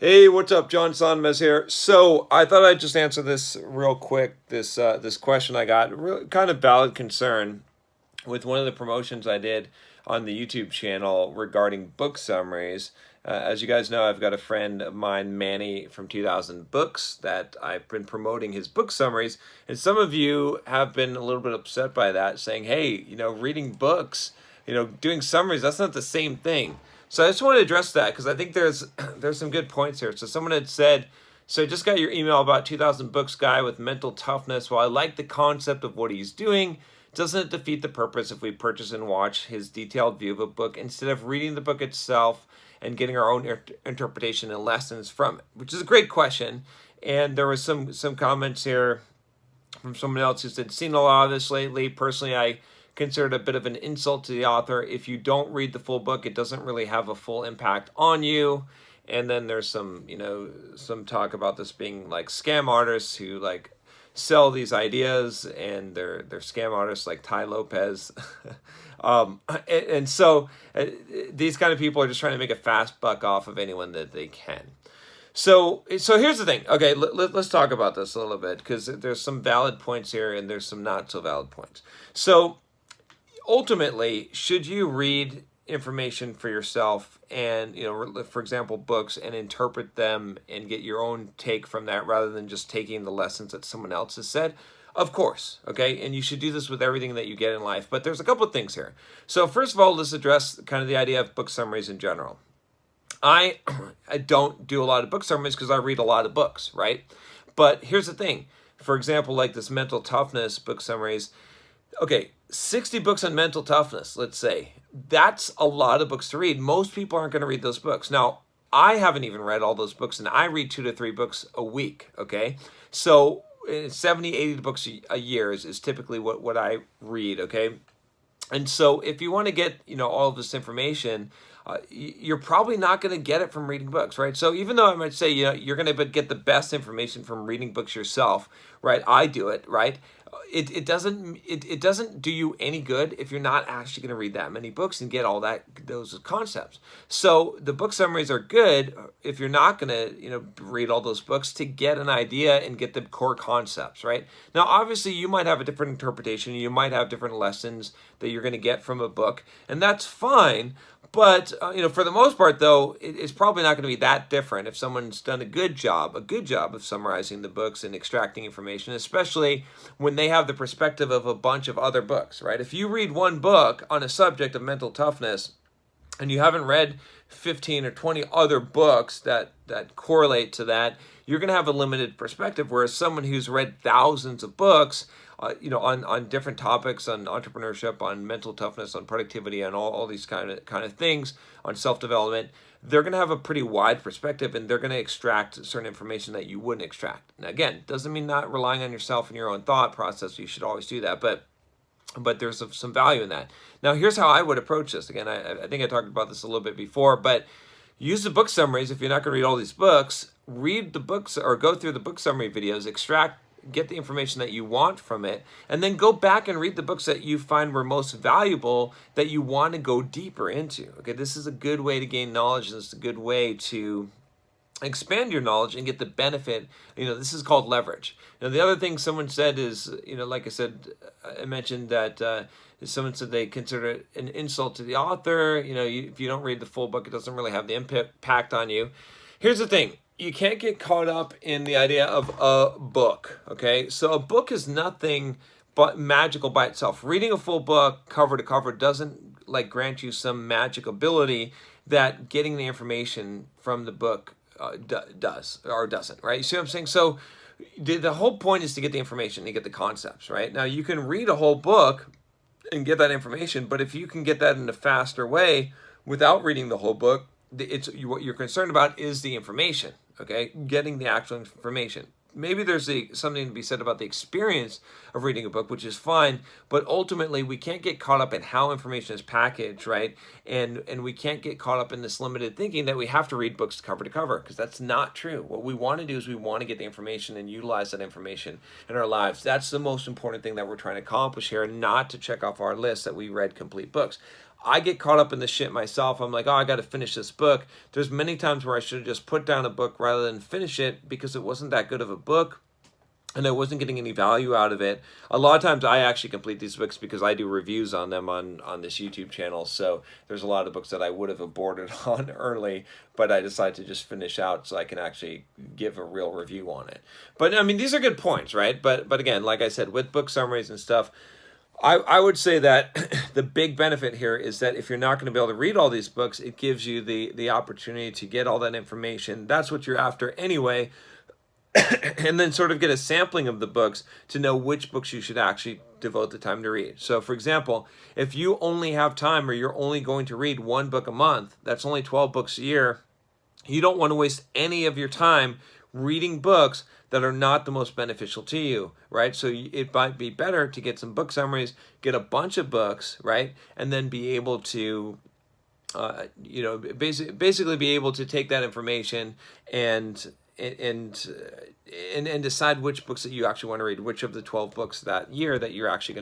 Hey, what's up? John Sonmez here. So I thought I'd just answer this real quick. This question I got, real, kind of valid concern with one of the promotions I did on the YouTube channel regarding book summaries. As you guys know, I've got a friend of mine, Manny from 2000 Books, that I've been promoting his book summaries, and some of you have been a little bit upset by that, saying, "Hey, reading books, doing summaries, that's not the same thing." So I just want to address that because I think there's some good points here. So someone had said, so I just got your email about 2000 Books guy with mental toughness. While I like the concept of what he's doing, doesn't it defeat the purpose if we purchase and watch his detailed view of a book instead of reading the book itself and getting our own interpretation and lessons from it? Which is a great question. And there was some comments here from someone else who said, seen a lot of this lately. Personally, I consider it a bit of an insult to the author. If you don't read the full book, it doesn't really have a full impact on you. And then there's some talk about this being like scam artists who like sell these ideas, and they're scam artists like Ty Lopez. And so these kind of people are just trying to make a fast buck off of anyone that they can. So here's the thing. Okay, let's talk about this a little bit because there's some valid points here and there's some not so valid points. So ultimately, should you read information for yourself and, for example, books, and interpret them and get your own take from that rather than just taking the lessons that someone else has said? Of course, okay? And you should do this with everything that you get in life. But there's a couple of things here. So first of all, let's address kind of the idea of book summaries in general. I don't do a lot of book summaries because I read a lot of books, right? But here's the thing. For example, like this mental toughness book summaries, okay, 60 books on mental toughness, let's say. That's a lot of books to read. Most people aren't going to read those books. Now, I haven't even read all those books, and I read 2 to 3 books a week, okay? So 70, 80 books a year is typically what I read, okay? And so if you want to get, all of this information, you're probably not going to get it from reading books, right? So even though I might say, you're going to get the best information from reading books yourself, right? I do it, right? It doesn't do you any good if you're not actually going to read that many books and get all those concepts. So the book summaries are good if you're not going to read all those books to get an idea and get the core concepts, right? Now obviously you might have a different interpretation, you might have different lessons that you're going to get from a book, and that's fine. But for the most part, though, it's probably not going to be that different if someone's done a good job of summarizing the books and extracting information, especially when they have the perspective of a bunch of other books, right? If you read one book on a subject of mental toughness and you haven't read 15 or 20 other books that correlate to that, you're going to have a limited perspective, whereas someone who's read thousands of books on different topics, on entrepreneurship, on mental toughness, on productivity, on all these kind of things, on self-development, they're going to have a pretty wide perspective, and they're going to extract certain information that you wouldn't extract. Now, again, doesn't mean not relying on yourself and your own thought process. You should always do that, but there's some value in that. Now, here's how I would approach this. Again, I think I talked about this a little bit before, but use the book summaries. If you're not going to read all these books, read the books or go through the book summary videos, get the information that you want from it, and then go back and read the books that you find were most valuable that you want to go deeper into. Okay, this is a good way to gain knowledge, and it's a good way to expand your knowledge and get the benefit. This is called leverage. Now, the other thing someone said is, like I said, I mentioned that someone said they consider it an insult to the author. If you don't read the full book, it doesn't really have the impact on you. Here's the thing. You can't get caught up in the idea of a book, okay? So a book is nothing but magical by itself. Reading a full book cover to cover doesn't grant you some magic ability that getting the information from the book does or doesn't, right? You see what I'm saying? So the whole point is to get the information, to get the concepts, right? Now you can read a whole book and get that information, but if you can get that in a faster way without reading the whole book, what you're concerned about is the information, okay? Getting the actual information. Maybe there's something to be said about the experience of reading a book, which is fine, but ultimately we can't get caught up in how information is packaged, right? And we can't get caught up in this limited thinking that we have to read books cover to cover, because that's not true. What we want to do is we want to get the information and utilize that information in our lives. That's the most important thing that we're trying to accomplish here, not to check off our list that we read complete books. I get caught up in the shit myself. I'm like, oh, I got to finish this book. There's many times where I should have just put down a book rather than finish it because it wasn't that good of a book and I wasn't getting any value out of it. A lot of times I actually complete these books because I do reviews on them on this YouTube channel. So there's a lot of books that I would have aborted on early, but I decided to just finish out so I can actually give a real review on it. But I mean, these are good points, right? But again, like I said, with book summaries and stuff, I would say that the big benefit here is that if you're not going to be able to read all these books, it gives you the opportunity to get all that information. That's what you're after anyway. And then sort of get a sampling of the books to know which books you should actually devote the time to read. So for example, if you only have time or you're only going to read one book a month, that's only 12 books a year, you don't want to waste any of your time reading books that are not the most beneficial to you, right? So it might be better to get some book summaries, get a bunch of books, right? And then be able to basically be able to take that information and decide which books that you actually want to read, which of the 12 books that year that you're actually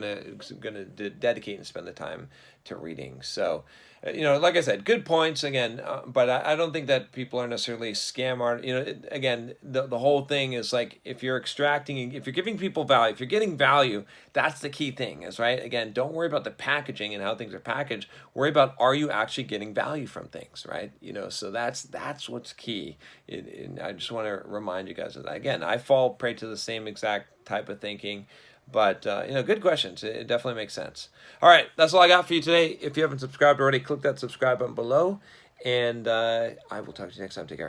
gonna dedicate and spend the time to reading. So, like I said, good points again, but I don't think that people are necessarily scam art. Again, the whole thing is like if you're extracting, if you're giving people value, if you're getting value, that's the key thing, is right. Again, don't worry about the packaging and how things are packaged. Worry about, are you actually getting value from things, right? So that's what's key. And I just want to remind you guys of that. Again, I fall prey to the same exact type of thinking. But, good questions. It definitely makes sense. All right, that's all I got for you today. If you haven't subscribed already, click that subscribe button below. And I will talk to you next time. Take care.